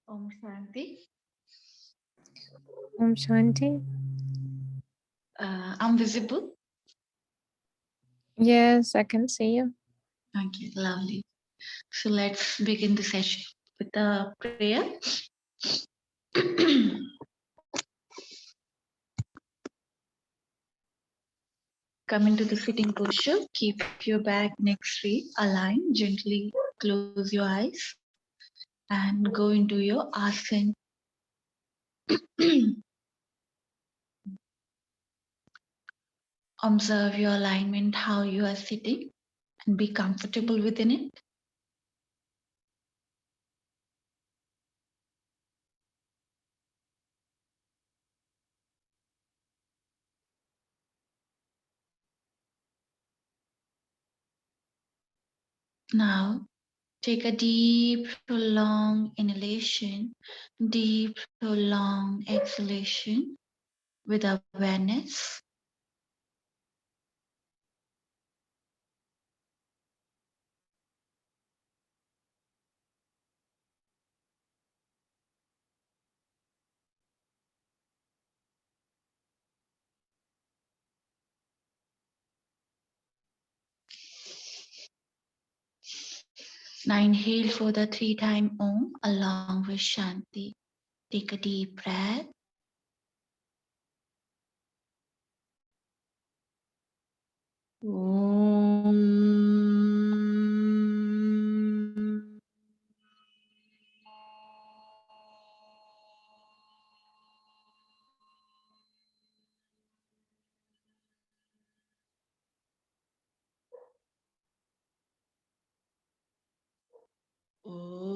Om Shanti. Om Shanti. I'm visible. Yes, I can see you. Okay, lovely. So let's begin the session with a prayer. Come into the sitting posture. Keep your back, neck straight, align. Gently close your eyes and go into your asana. Observe your alignment, how you are sitting, and be comfortable within it. Now, take a deep, prolonged inhalation, deep, prolonged exhalation with awareness. 9, inhale for the 3-time Om along with Shanti. Take a deep breath. Om. Om.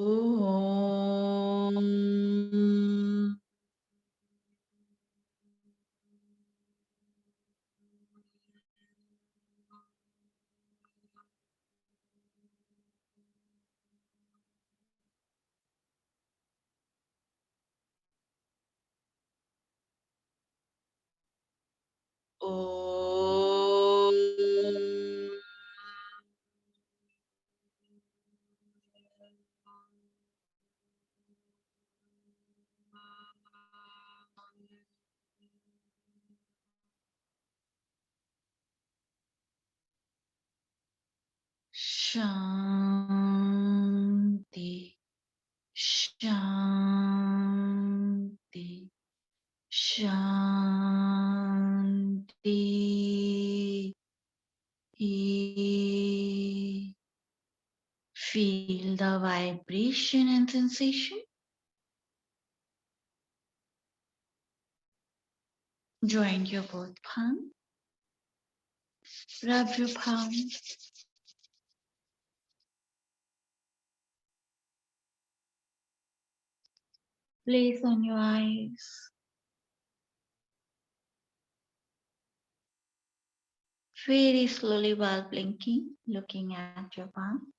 Om. Shanti, Shanti, Shanti. Feel the vibration and sensation. Join your both palms. Rub your palms. Place on your eyes. Very slowly while blinking, looking at your palm.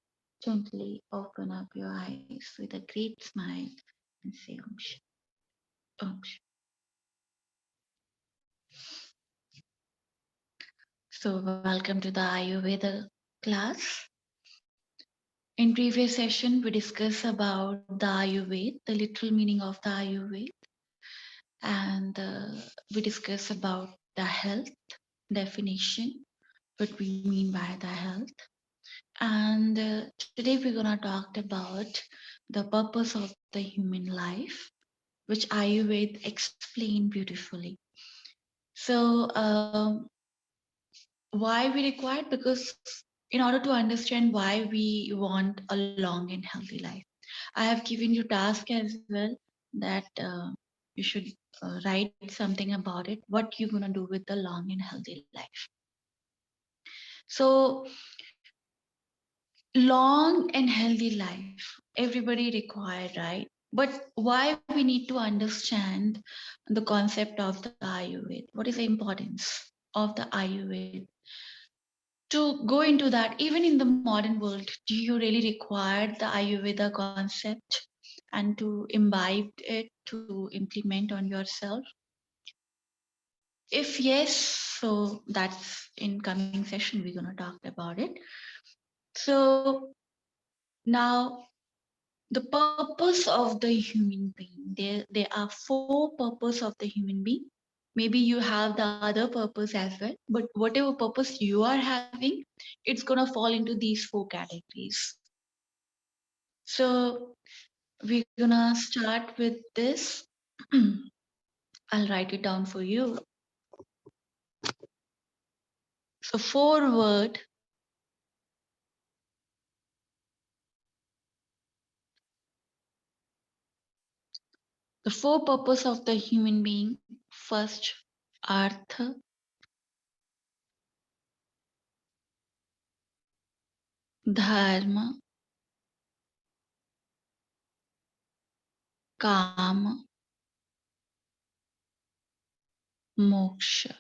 Gently open up your eyes with a great smile and say Om Shanti. Om Shanti. So welcome to the Ayurveda class. In previous session, we discussed about the Ayurveda, the literal meaning of the Ayurveda, and we discussed about the health definition, what we mean by the health. And today we're gonna talk about the purpose of the human life, which Ayurveda explained beautifully. So why we required? Because in order to understand why we want a long and healthy life, I have given you task as well that you should write something about it. What you gonna do with the long and healthy life? So long and healthy life, everybody required, right? But why we need to understand the concept of the Ayurveda? What is the importance of the Ayurveda? To go into that, even in the modern world, do you really require the Ayurveda concept and to imbibe it to implement on yourself? If yes, so that's in coming session we're going to talk about it. So now the purpose of the human being. There are four purposes of the human being. Maybe you have the other purpose as well, but whatever purpose you are having, it's gonna fall into these four categories. So we're gonna start with this. I'll write it down for you. So four word. The four purpose of the human being. First, artha, dharma, kama, moksha.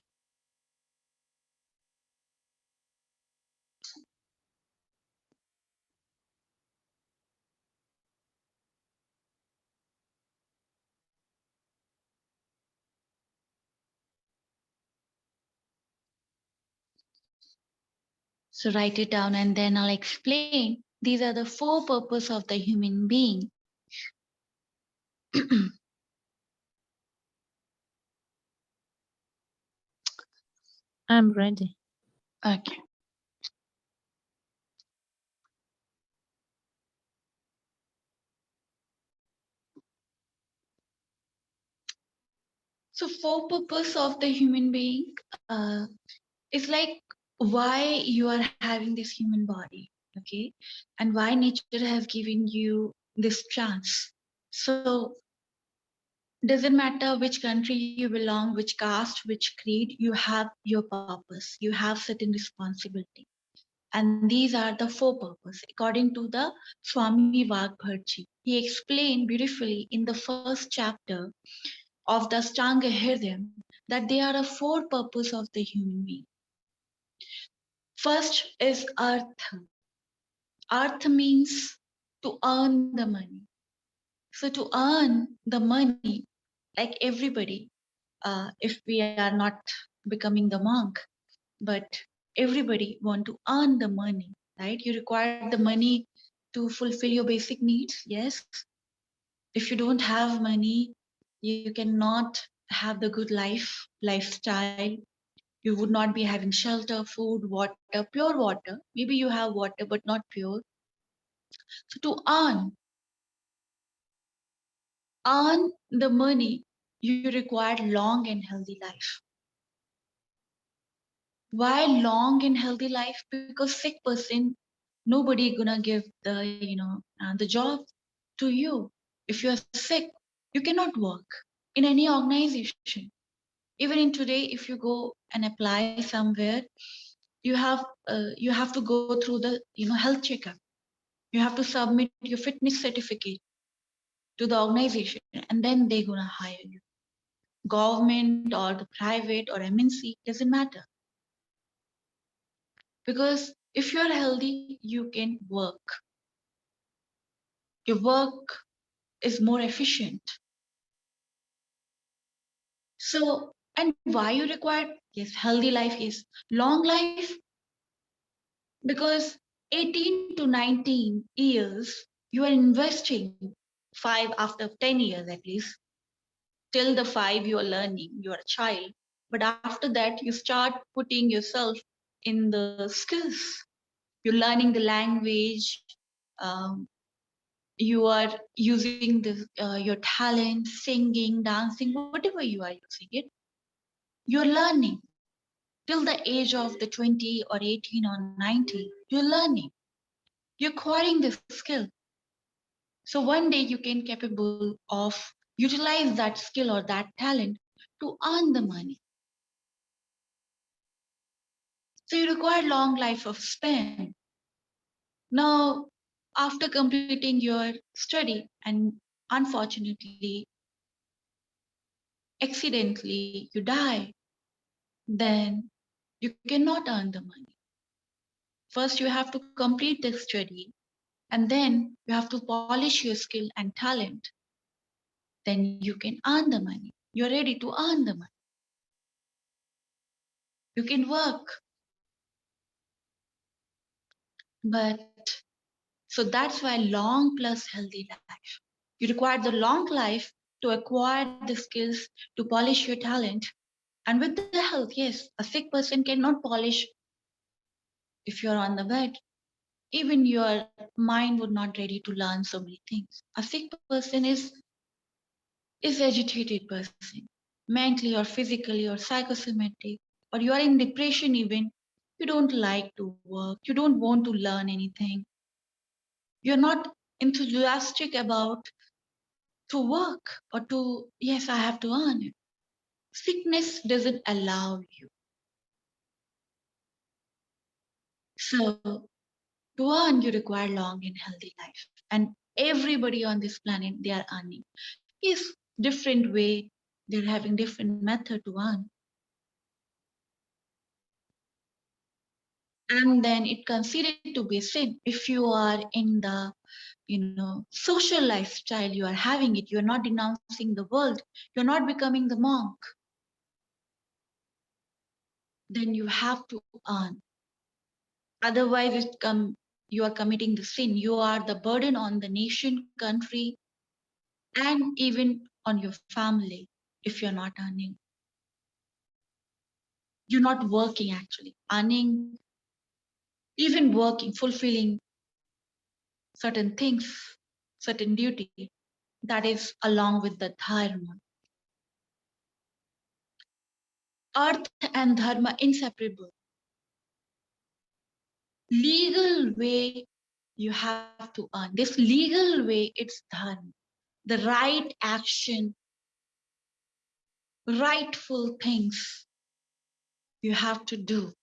So write it down and then I'll explain. These are the four purpose of the human being. I'm ready. Okay. So four purpose of the human being is like why you are having this human body, okay, and why nature has given you this chance. So doesn't matter which country you belong, which caste, which creed, you have your purpose, you have certain responsibility, and these are the four purpose according to the Swami Vagbharji. He explained beautifully in the first chapter of the 𝐶𝐚𝐲-𝟐 that there are four purpose of the human being. First is artha. Artha means to earn the money. So to earn the money, like everybody, if we are not becoming the monk, but everybody want to earn the money, right? You require the money to fulfill your basic needs. Yes. If you don't have money, you cannot have the good lifestyle. You would not be having shelter, food, water, pure water. Maybe you have water, but not pure. So to earn the money, you require long and healthy life. Why long and healthy life? Because sick person, nobody gonna give the the job to you. If you're sick, you cannot work in any organization. Even in today, if you go and apply somewhere, you have to go through the health checkup. You have to submit your fitness certificate to the organization, and then they're gonna hire you. Government or the private or MNC, doesn't matter. Because if you're healthy, you can work. Your work is more efficient. So, and why you require, yes, healthy life is long life, because 18 to 19 years you are investing, 5 after 10 years at least, till the 5 you are learning, you are a child. But after that, you start putting yourself in the skills. You're learning the language. Um, you are using your talent, singing, dancing, whatever you are using it. You're learning till the age of the 20 or 18 or 19. You're learning. You're acquiring the skill. So one day you can capable of utilize that skill or that talent to earn the money. So you require long life of span. Now, after completing your study and unfortunately, accidentally you die, then you cannot earn the money. First, you have to complete the study, and then you have to polish your skill and talent. Then you can earn the money. You're ready to earn the money. You can work. But So that's why long plus healthy life. You require the long life to acquire the skills to polish your talent. And with the health, yes, a sick person cannot polish if you're on the bed. Even your mind would not ready to learn so many things. A sick person is agitated person, mentally or physically or psychosomatic, or you are in depression even. You don't like to work. You don't want to learn anything. You're not enthusiastic about to work or to, yes, I have to earn it. Sickness doesn't allow you. So to earn, you require long and healthy life. And everybody on this planet, they are earning. Yes, different way. They're having different method to earn. And then it considered to be sin if you are in the social lifestyle. You are having it. You're not denouncing the world. You're not becoming the monk. Then you have to earn. Otherwise, you are committing the sin. You are the burden on the nation, country, and even on your family if you're not earning. You're not working actually. Earning, even working, fulfilling certain things, certain duty, that is along with the dharma. Earth and dharma inseparable. Legal way you have to earn. This legal way, it's dharma. The right action, rightful things you have to do.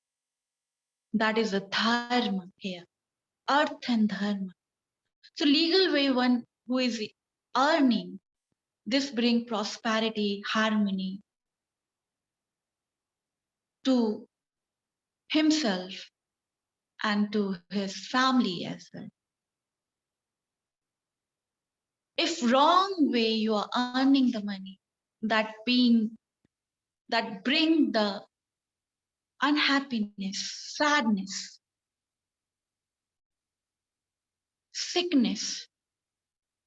That is a dharma here. Earth and dharma. So legal way, one who is earning, this bring prosperity, harmony to himself and to his family as well. If wrong way you are earning the money, that bring the unhappiness, sadness, sickness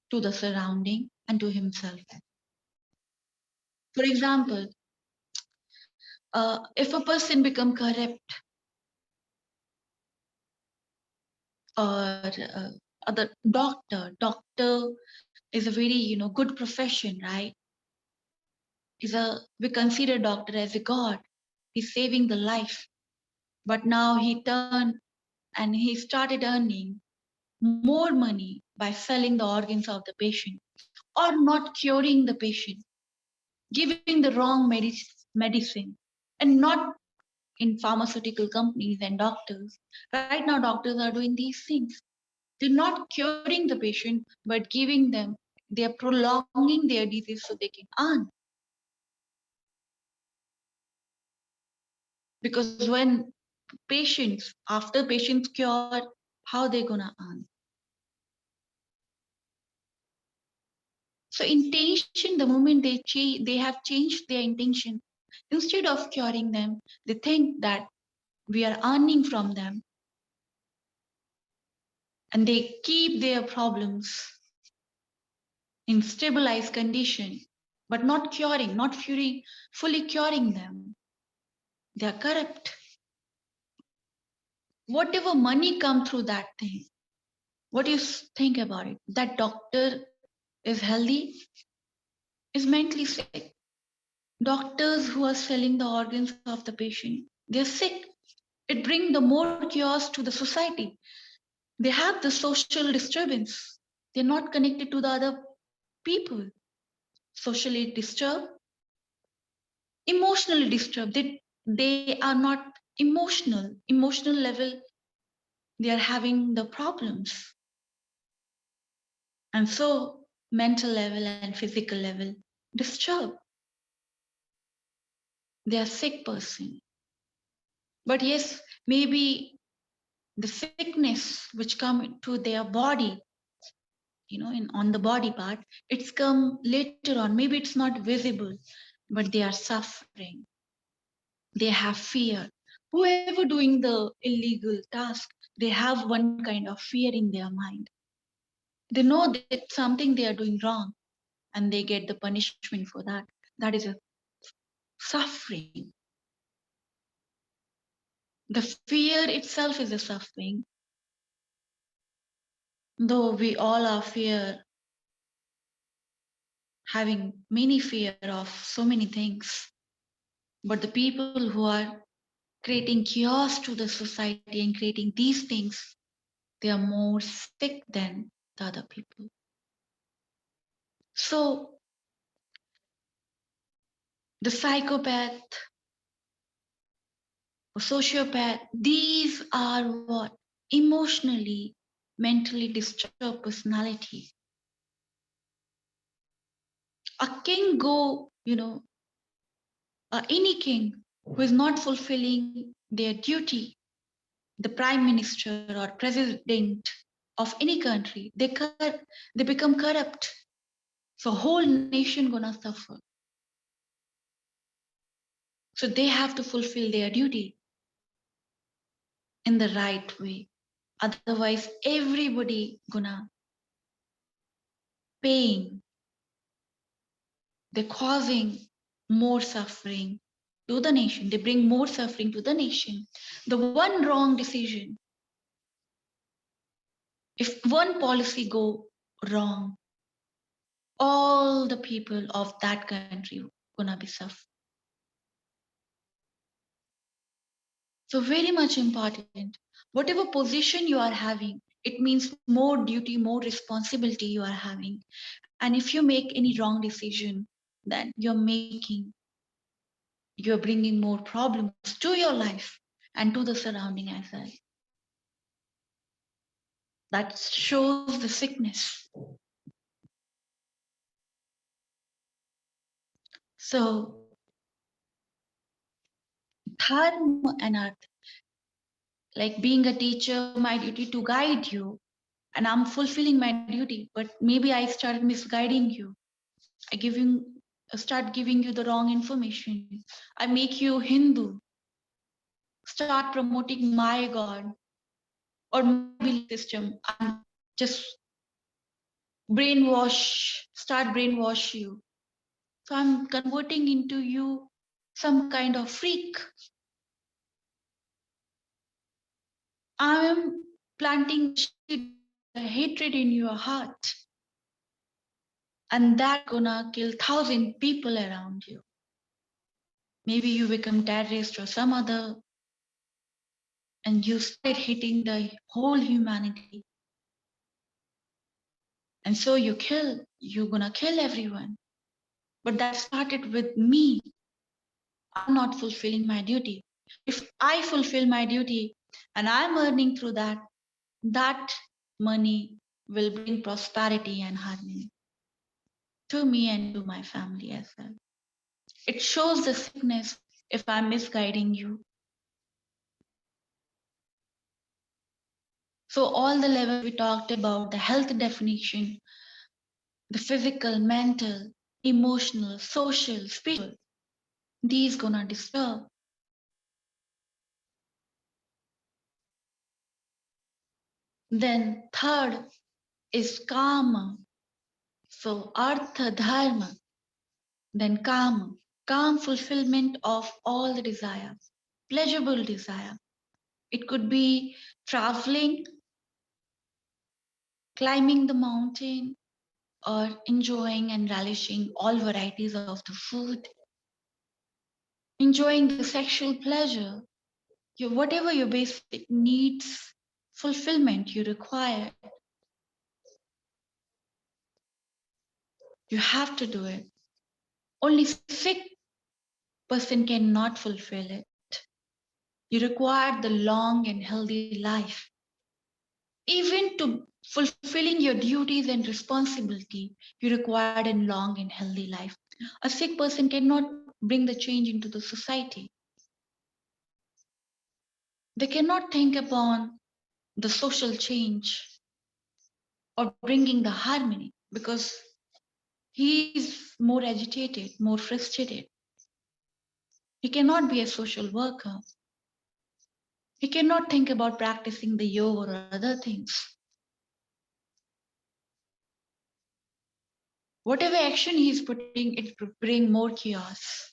to the surrounding and to himself. For example, if a person become corrupt or the doctor is a very good profession, right? We consider doctor as a god. He's saving the life, but now he turned and he started earning more money by selling the organs of the patient or not curing the patient, giving the wrong medicine, and not in pharmaceutical companies and doctors. Right now, doctors are doing these things. They're not curing the patient, but giving them, they're prolonging their disease so they can earn. Because when after patients cure, how they gonna earn? So intention, the moment they have changed their intention, instead of curing them, they think that we are earning from them, and they keep their problems in stabilized condition, but not curing, not fully curing them. They are corrupt. Whatever money come through that thing, what do you think about it? That doctor is healthy, is mentally sick. Doctors who are selling the organs of the patient, they're sick. It brings the more chaos to the society. They have the social disturbance. They're not connected to the other people. Socially disturbed, emotionally disturbed. They are not emotional. Emotional level, they are having the problems. And so mental level and physical level disturbed. They are sick person. But yes, maybe the sickness which come to their body, on the body part, it's come later on. Maybe it's not visible, but they are suffering. They have fear. Whoever doing the illegal task, They have one kind of fear in their mind. They know that something they are doing wrong and they get the punishment for that. That is a suffering. The fear itself is a suffering. Though we all are having many fear of so many things, but the people who are creating chaos to the society and creating these things, they are more sick than the other people. So the psychopath or sociopath, these are what? Emotionally, mentally disturbed personality. A king any king who is not fulfilling their duty, the prime minister or president of any country, they become corrupt. So whole nation gonna suffer. So they have to fulfill their duty in the right way. Otherwise, everybody gonna paying. They're causing more suffering to the nation. They bring more suffering to the nation. The one wrong decision, if one policy go wrong, all the people of that country gonna be suffering. So very much important. Whatever position you are having, it means more duty, more responsibility you are having. And if you make any wrong decision, then you're bringing more problems to your life and to the surrounding as well. That shows the sickness. So dharma and artha, like being a teacher, my duty to guide you, and I'm fulfilling my duty, but maybe I started misguiding you. Start giving you the wrong information. I make you Hindu. Start promoting my God or my belief system. I'm just start brainwash you. So I'm converting into you some kind of freak. I am planting hatred in your heart. And that gonna kill 1,000 people around you. Maybe you become terrorist or some other, and you start hitting the whole humanity. And so you're gonna kill everyone. But that started with me. I'm not fulfilling my duty. If I fulfill my duty and I'm earning through that, that money will bring prosperity and harmony to me and to my family as well. It shows the sickness if I'm misguiding you. So all the levels we talked about, the health definition, the physical, mental, emotional, social, spiritual, these gonna disturb. Then third is karma. So artha dharma, then kama. Calm fulfillment of all the desires, pleasurable desire. It could be traveling, climbing the mountain, or enjoying and relishing all varieties of the food, enjoying the sexual pleasure, whatever your basic needs fulfillment you require, you have to do it. Only sick person cannot fulfill it. You require the long and healthy life. Even to fulfilling your duties and responsibility, you require a long and healthy life. A sick person cannot bring the change into the society. They cannot think upon the social change or bringing the harmony because he is more agitated, more frustrated. He cannot be a social worker. He cannot think about practicing the yoga or other things. Whatever action he's putting, it will bring more chaos.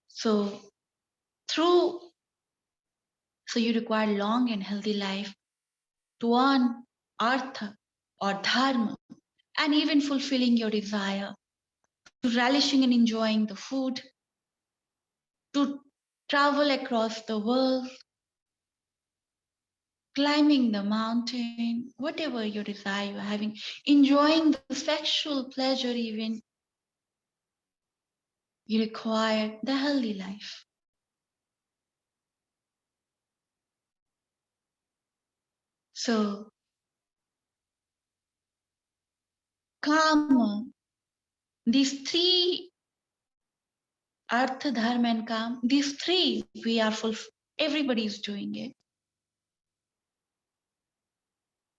So through so you require long and healthy life to earn artha or dharma, and even fulfilling your desire, to relishing and enjoying the food, to travel across the world, climbing the mountain, whatever your desire you're having, enjoying the sexual pleasure even, you require the healthy life. So karma, these three, artha, dharma and kam, these three we are everybody is doing it.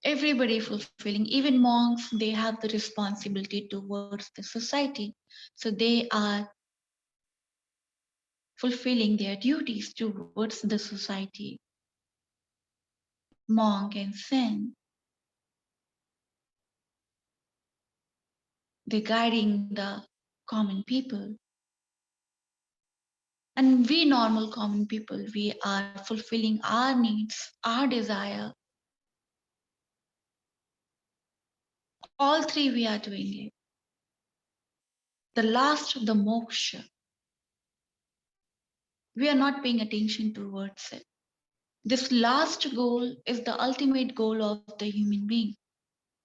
Everybody fulfilling, even monks, they have the responsibility towards the society. So they are fulfilling their duties towards the society. Monk and saint, they're guiding the common people. And we normal common people, we are fulfilling our needs, our desire. All three we are doing it. The last, the moksha, we are not paying attention towards it. This last goal is the ultimate goal of the human being.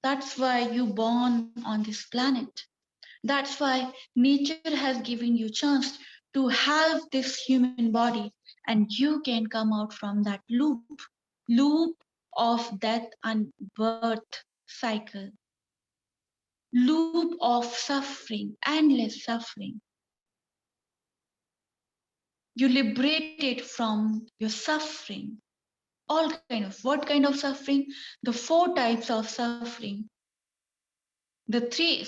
That's why you born on this planet. That's why nature has given you chance to have this human body, and you can come out from that loop of death and birth cycle, loop of suffering, endless suffering. You liberate it from your suffering. All kind of, what kind of suffering? The four types of suffering. Three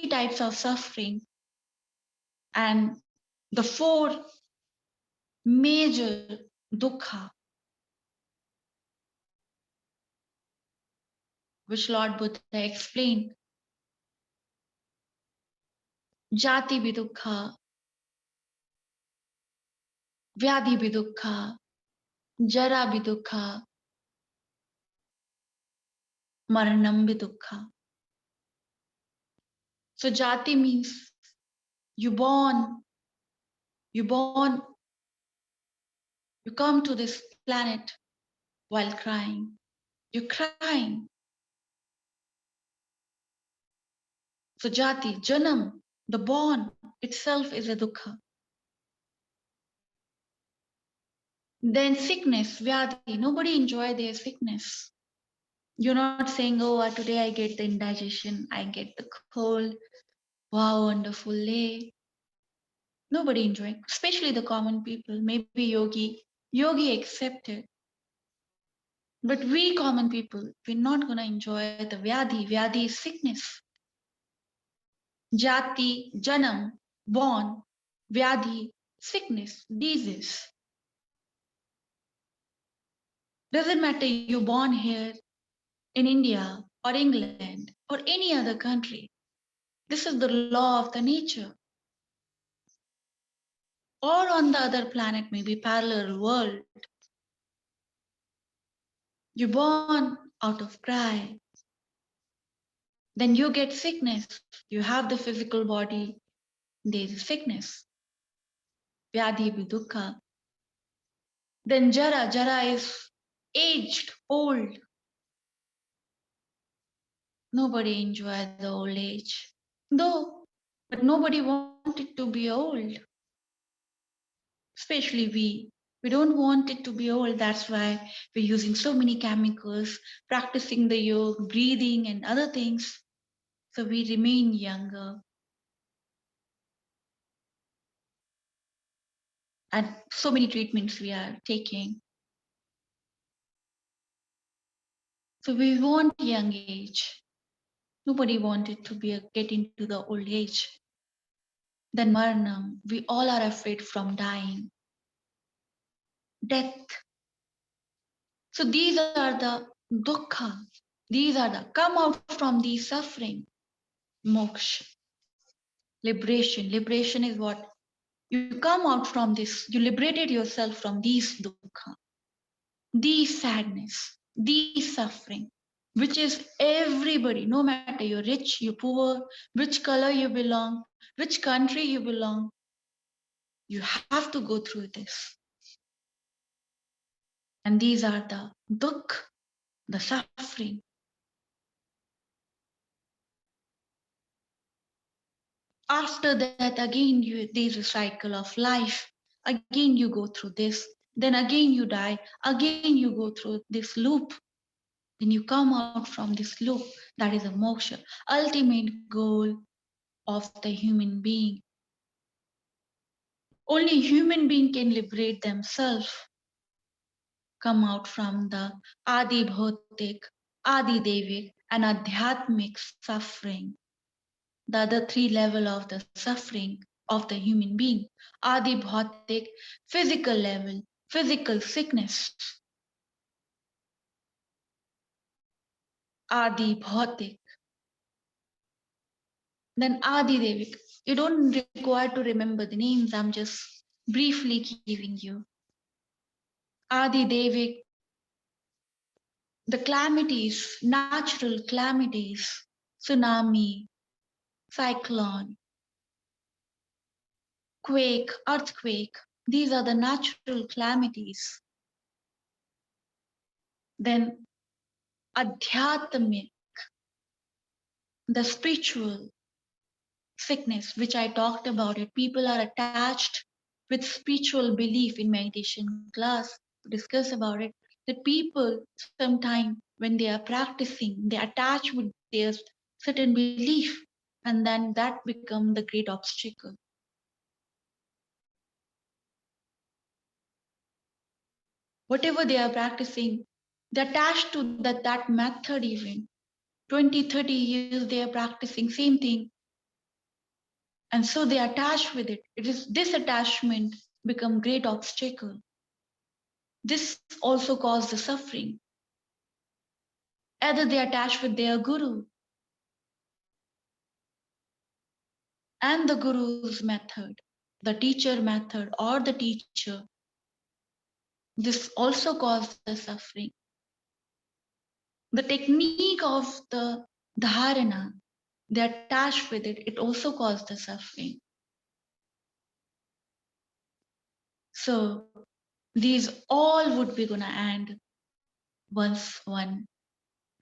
types of suffering, and the four major dukkha, which Lord Buddha explained. Jati bhi dukkha, vyadhi bhi dukkha, jara bhi dukkha, maranam bhi dukkha. So jati means you born, you born, you come to this planet while crying. You're crying. So jati, janam, the born itself is a dukkha. Then sickness, vyadhi, nobody enjoy their sickness. You're not saying, oh, today I get the indigestion, I get the cold. Wow, wonderful day. Nobody enjoying, especially the common people, maybe yogi accepted. But we common people, we're not gonna enjoy the vyadhi. Vyadhi is sickness. Jati, janam, born, vyadhi, sickness, disease. Doesn't matter you're born here in India or England or any other country. This is the law of the nature. Or on the other planet, maybe parallel world. You're born out of cry. Then you get sickness. You have the physical body. There is sickness. Vyadhi bhi dukkha. Then jara. Jara is aged, old. Nobody enjoys the old age. Though, but nobody wanted to be old. Especially we. We don't want it to be old. That's why we're using so many chemicals, practicing the yoga, breathing, and other things. So we remain younger. And so many treatments we are taking. So we want young age. Nobody wanted to get into the old age. Then Marnam, we all are afraid from dying. Death. So these are the dukkha. These are the come out from these suffering. Moksha. Liberation. Liberation is what? You come out from this. You liberated yourself from these dukkha, these sadness, these suffering, which is everybody, no matter you're rich, you're poor, which color you belong, which country you belong, you have to go through this. And these are the dukkha, the suffering. After that, again, there's a cycle of life. Again, you go through this. Then again, you die. Again, you go through this loop. Then you come out from this loop. That is a moksha, ultimate goal of the human being. Only human being can liberate themselves, come out from the Adi Bhautik, Adi Devik, and Adhyatmic suffering. The other three levels of the suffering of the human being. Adi Bhautik, physical level, physical sickness. Adi Bhautik. Then Adi Devik. You don't require to remember the names, I'm just briefly giving you. Adi Devik, the calamities, natural calamities, tsunami, cyclone, quake, earthquake, these are the natural calamities. Then adhyatmic, the spiritual sickness, which I talked about it. People are attached with spiritual belief in meditation class to discuss about it. That people sometimes when they are practicing, they attach with their certain belief, and then that become the great obstacle. Whatever they are practicing, they attach to that method even. 20, 30 years they are practicing same thing. And so they attach with it. It is this attachment become great obstacle. This also causes the suffering. Either they attach with their guru and the guru's method, the teacher method or the teacher. This also causes the suffering. The technique of the dharana, they attach with it, it also causes the suffering. So these all would be gonna end once one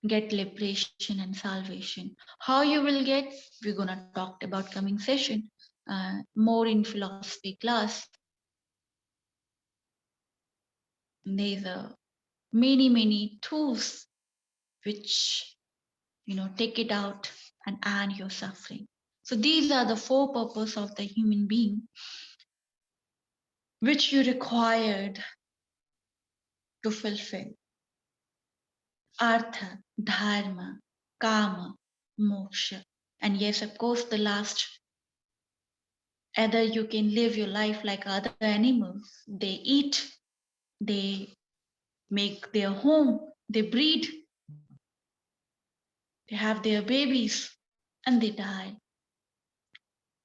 get liberation and salvation. How you will get, we're gonna talk about coming session, more in philosophy class. There's many tools which take it out and end your suffering. So these are the four purposes of the human being which you required to fulfill. Artha, dharma, kama, moksha. And yes, of course, the last, either you can live your life like other animals. They eat, they make their home, they breed, they have their babies, and they die.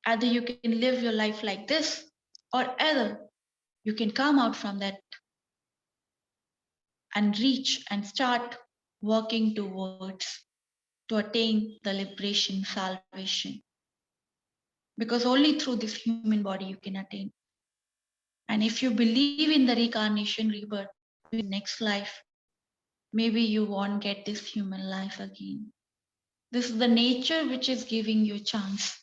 Either you can live your life like this, or either you can come out from that and reach and start working towards to attain the liberation, salvation. Because only through this human body you can attain. And if you believe in the reincarnation, rebirth, maybe next life, maybe you won't get this human life again. This is the nature which is giving you a chance.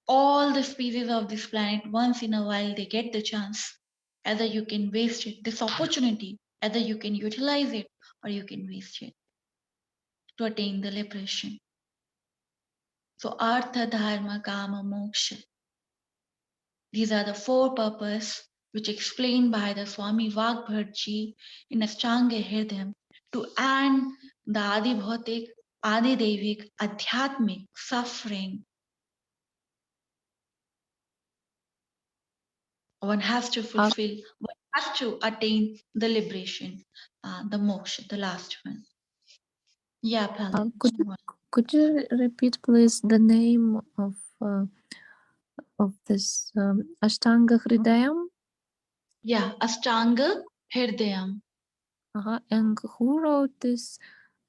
All the species of this planet, once in a while, they get the chance. Either you can waste it, this opportunity, either you can utilize it or you can waste it to attain the liberation. So, Artha, Dharma, Kama, Moksha. These are the four purposes which explained by the Swami Vagbharji in Ashtanga Hridayam to end the Adi Bhautik, Adi Devik, Adhyatmic suffering. One has to fulfill, one has to attain the liberation, the moksha, the last one. Yeah, Palin. Could you repeat, please, the name of this Ashtanga Hridayam? Yeah, Ashtanga Hirdayam. And who wrote this?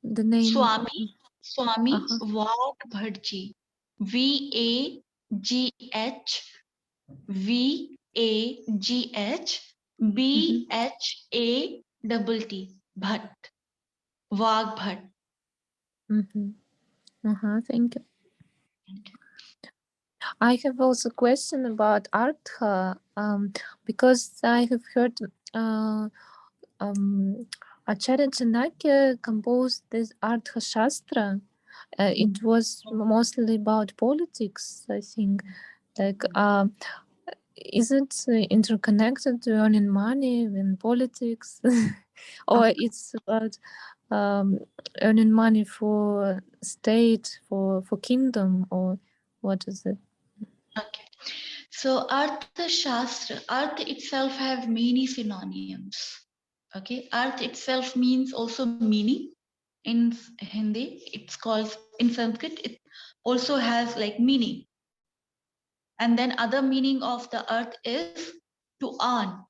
The name? Swami Vagbhadji. VAGHBHBHATT. Bhatt. Vagbhat. Thank you. I have also a question about Artha, because I have heard Acharya Chanakya composed this Artha Shastra. It was mostly about politics, I think. Like, is it interconnected to earning money in politics? Or it's about earning money for state, for kingdom, or what is it? Okay. So Artha Shastra, Artha itself have many synonyms. Okay. Artha itself means also meaning. In Hindi, it's called, in Sanskrit, it also has like meaning. And then other meaning of the earth is to earn.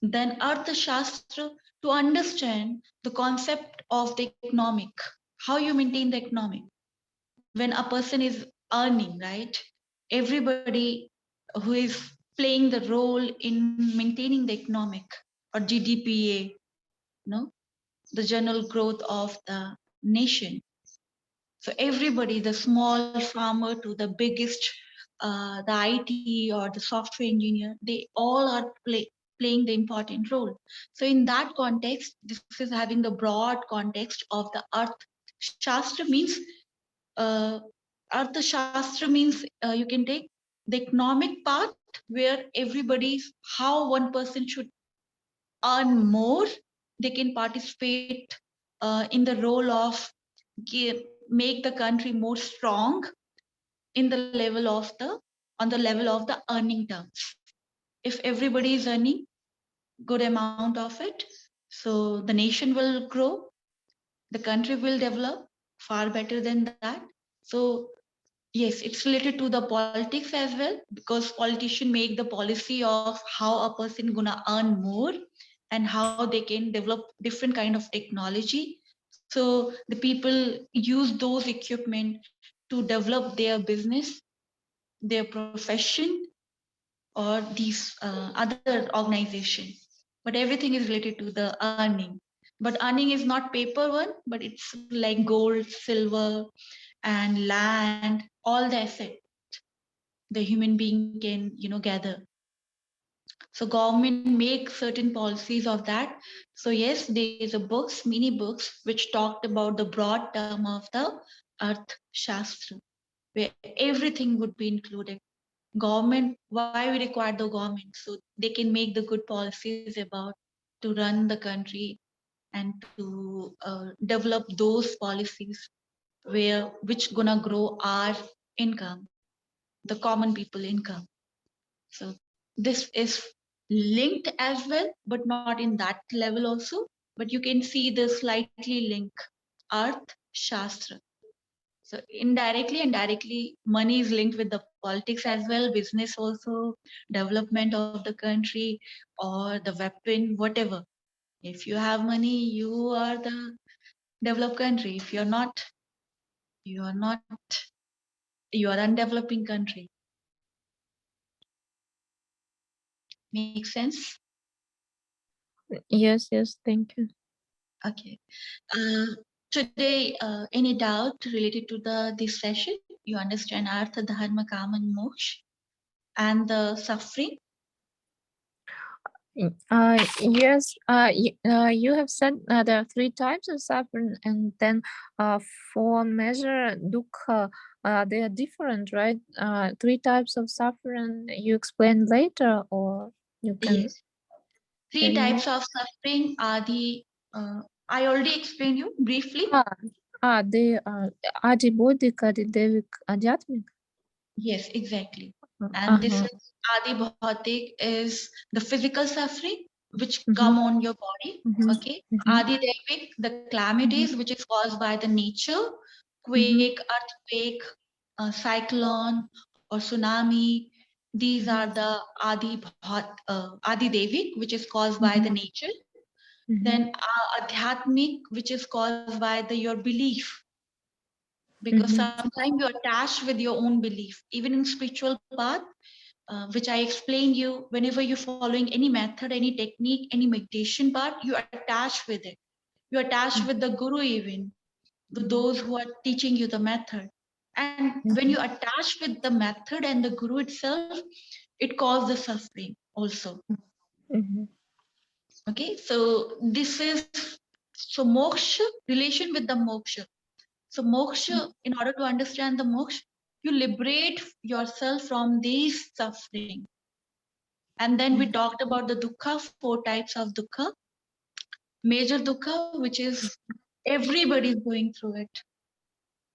Then Artha Shastra, to understand the concept of the economic, how you maintain the economic. When a person is earning, right? Everybody who is playing the role in maintaining the economic or GDPA, no, the general growth of the nation. So everybody, the small farmer to the biggest, the IT or the software engineer, they all are playing the important role. So in that context, this is having the broad context of the Earth Shastra means, uh, Artha Shastra means, you can take the economic part where everybody's how one person should earn more. They can participate in the role of make the country more strong in the level of the on the level of the earning terms. If everybody is earning good amount of it, so the nation will grow, the country will develop far better than that. So yes, it's related to the politics as well, because politicians make the policy of how a person gonna earn more and how they can develop different kind of technology. So the people use those equipment to develop their business, their profession, or these other organization. But everything is related to the earning. But earning is not paper one, but it's like gold, silver, and land, all the asset the human being can gather. So government make certain policies of that. So yes, there is a books, many books which talked about the broad term of the Earth Shastra, where everything would be included. Government, why we require the government? So they can make the good policies about to run the country and to develop those policies where which gonna grow our income, the common people income. So this is linked as well, but not in that level also. But you can see the slightly link, Earth Shastra. So indirectly and directly, money is linked with the politics as well, business also, development of the country, or the weapon, whatever. If you have money, you are the developed country. If you're not, you are not, you are undeveloping country. Make sense? Yes, thank you. Okay. Uh, Today, any doubt related to this session? You understand Artha, Dharma, Kama, and Moksha, and the suffering? Yes, you have said there are three types of suffering, and then for measure dukkha, they are different, right? Three types of suffering you explain later, or you can Yes. Three say more? types of suffering are the, I already explained you briefly. The Adi Bodhik, Adi Devik, Adhyatmik. Yes, exactly. And this Uh-huh. is Adi Bhautik is the physical suffering which Mhm, come on your body. mhm, Okay. mhm, Adi Devik, the mhm, calamities which is caused by the nature, mhm, quake, earthquake, cyclone or tsunami. These are mhm, the Adi Devik, which is caused by the mhm, nature. mhm, Then Adhyatmic, which is caused by your belief, because mhm, sometimes you're attached with your own belief even in spiritual path, which I explained you. Whenever you're following any method, any technique, any meditation part, you attach with it. You attach with the guru, even with mhm, those who are teaching you the method. And when you mhm, attach with the method and the guru itself, it causes the suffering also. mhm, Okay, so this is, so moksha, relation with the moksha. So moksha, in order to understand the moksha, you liberate yourself from these suffering. And then we talked about the dukkha, four types of dukkha. Major dukkha, which is everybody is going through it.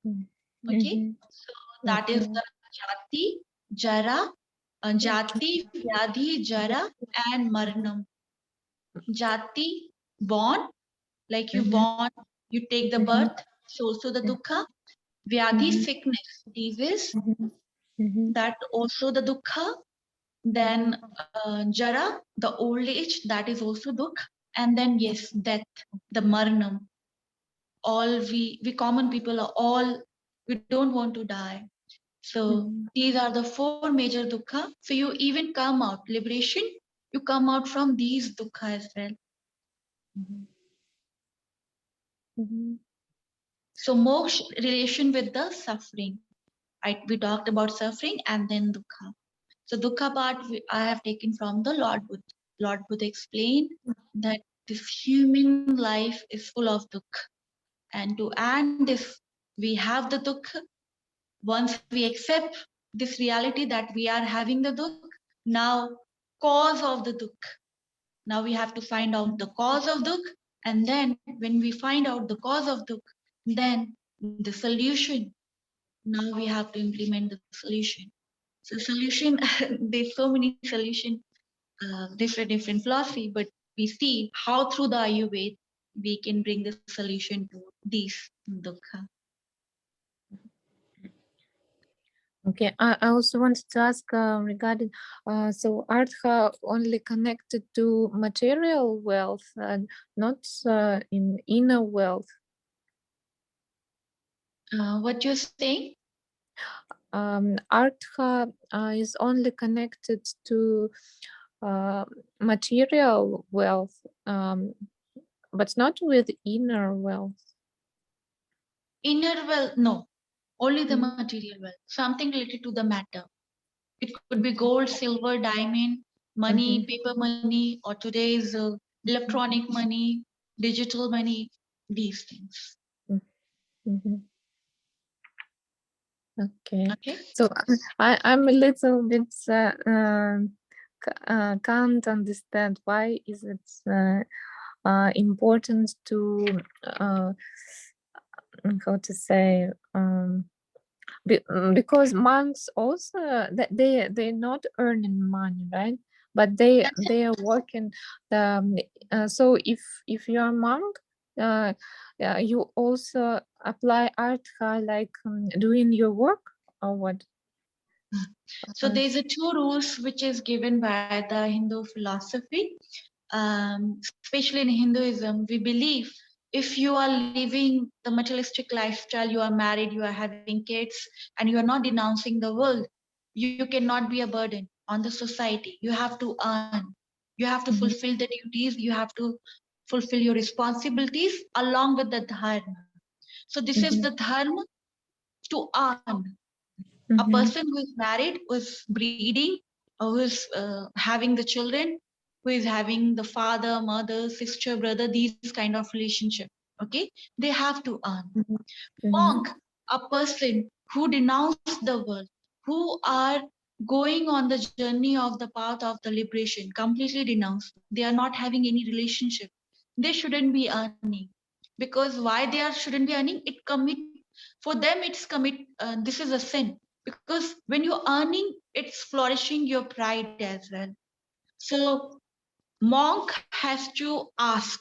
mhm, Okay, mhm. so that is Okay. the jati, jara, jati, vyadhi, jara, and maranam. Jati, born, like you Mhm, born, you take the mhm, birth, so also the dukkha. Vyadhi, mhm, sickness, disease, mhm, mhm, that also the dukkha. mhm, Then jara, the old age, that is also dukh. And then yes, death, the maranam. All we common people are all, we don't want to die. So mhm, these are the four major dukkha. So you even come out liberation. You come out from these dukkha as well. mhm, mhm, So moksha, relation with the suffering. We talked about suffering and then dukkha. So dukkha part I have taken from the Lord Buddha. Lord Buddha explained that this human life is full of dukkha. And to end this, we have the dukkha. Once we accept this reality that we are having the dukkha, now cause of the dukkha. Now we have to find out the cause of dukkha. And then when we find out the cause of dukkha, then the solution. Now we have to implement the solution. So solution, there's so many solutions, different philosophy, but we see how through the Ayurveda we can bring the solution to these dukkha. Okay, I also wanted to ask regarding so Artha only connected to material wealth and not in inner wealth. What you're saying? Artha is only connected to uh, material wealth, but not with inner wealth. Inner wealth? No, only the Mm, material wealth. Something related to the matter. It could be gold, silver, diamond, money, mhm, paper money, or today's electronic money, digital money. These things. mhm, mhm. Okay, Okay. so I'm a little bit can't understand why is it important to how to say because monks also they're not earning money, right? But That's they are working. So if you're a monk, uh, you also apply artha like doing your work or what? So there's a two rules which is given by the Hindu philosophy. Especially in Hinduism, we believe if you are living the materialistic lifestyle, you are married, you are having kids, and you are not denouncing the world, you cannot be a burden on the society. You have to earn. You have to Mhm, fulfill the duties. You have to fulfill your responsibilities along with the dharma. So this is mhm, the dharma to earn. A mhm, person who is married, who is breeding, or who is having the children, who is having the father, mother, sister, brother, these kind of relationship. Okay, they have to earn. mhm, mhm, Monk, a person who denounce the world, who are going on the journey of the path of the liberation, completely denounce. They are not having any relationship. They shouldn't be earning, because why they are shouldn't be earning? For them it's commit. This is a sin, because when you're earning, it's flourishing your pride as well. So monk has to ask.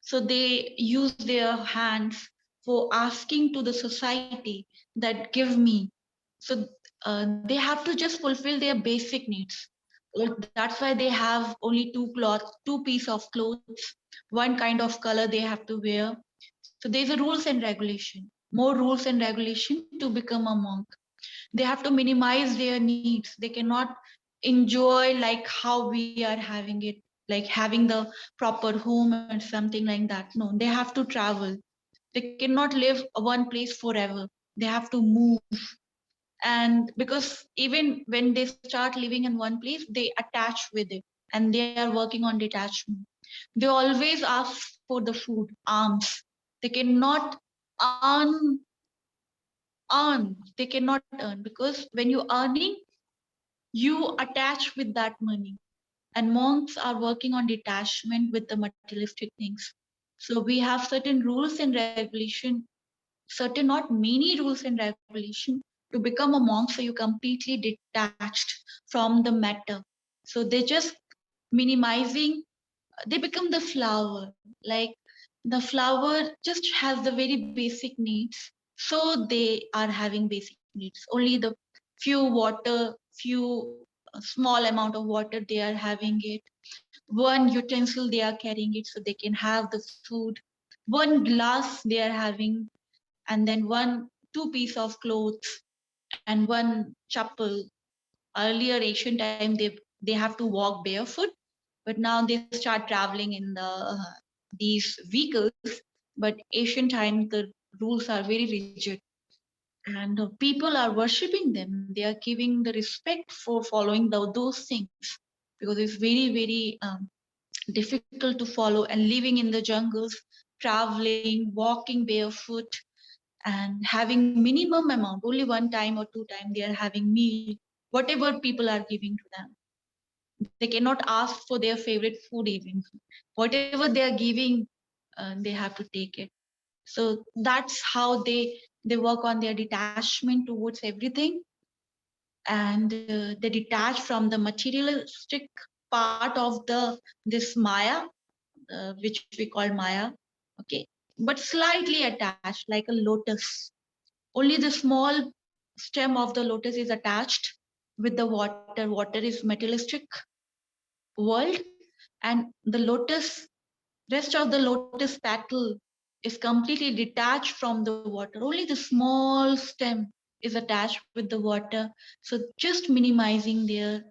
So they use their hands for asking to the society that give me. So they have to just fulfill their basic needs. That's why they have only two piece of clothes, one kind of color they have to wear. So there's a rules and regulation, more rules and regulation to become a monk. They have to minimize their needs. They cannot enjoy like how we are having it, like having the proper home or something like that. No, they have to travel. They cannot live one place forever. They have to move. And because even when they start living in one place, they attach with it, and they are working on detachment. They always ask for the food, alms. They cannot earn they cannot earn, because when you earning, you attach with that money. And monks are working on detachment with the materialistic things. So we have certain rules and regulation, certain, not many rules and regulation to become a monk. So you completely detached from the matter. So they just minimizing, they become the flower. Like the flower just has the very basic needs. So they are having basic needs. Only the few water, few small amount of water they are having it. One utensil they are carrying it so they can have the food. One glass they are having, and then two piece of clothes and one chapel. Earlier ancient time they have to walk barefoot, but now they start traveling in these vehicles. But ancient time the rules are very rigid, and people are worshipping them. They are giving the respect for following those things, because it's very difficult to follow, and living in the jungles, traveling, walking barefoot, and having minimum amount, only one time or two time they are having meal, whatever people are giving to them. They cannot ask for their favorite food even. Whatever they are giving, they have to take it. So that's how they work on their detachment towards everything. And they detach from the materialistic part of this maya, which we call maya. Okay, but slightly attached like a lotus. Only the small stem of the lotus is attached with the water. Water is materialistic world, and the lotus, rest of the lotus petal is completely detached from the water. Only the small stem is attached with the water. So just minimizing their,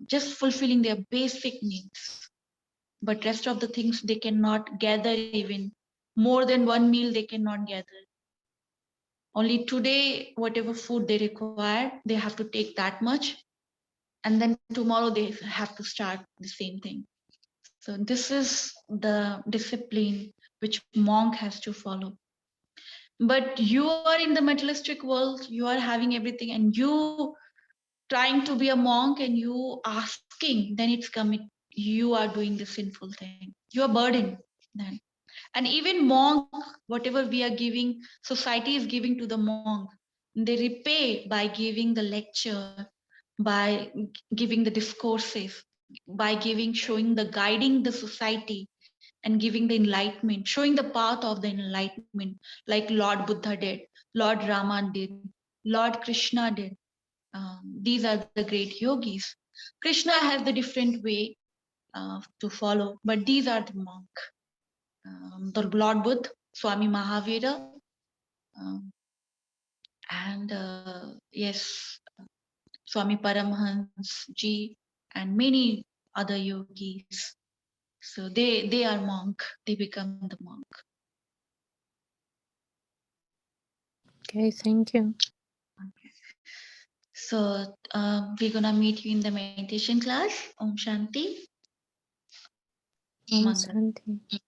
just fulfilling their basic needs. But rest of the things they cannot gather even. More than one meal they cannot gather. Only today, whatever food they require, they have to take that much, and then tomorrow they have to start the same thing. So this is the discipline which monk has to follow. But you are in the materialistic world, you are having everything, and you trying to be a monk and you asking, then it's coming. You are doing the sinful thing. You are burdened then. And even monk, whatever we are giving, society is giving to the monk, they repay by giving the lecture, by giving the discourses, by giving, showing the, guiding the society, and giving the enlightenment, showing the path of the enlightenment, like Lord Buddha did, Lord Rama did, Lord Krishna did. These are the great yogis. Krishna has the different way to follow, but these are the monk. The Lord Buddha, Swami Mahavira, um, and yes, Swami Paramhans ji, and many other yogis. So they are monk. They become the monk. Okay, thank you. Okay. So we're gonna meet you in the meditation class. Om Shanti. Om Mangal. Shanti.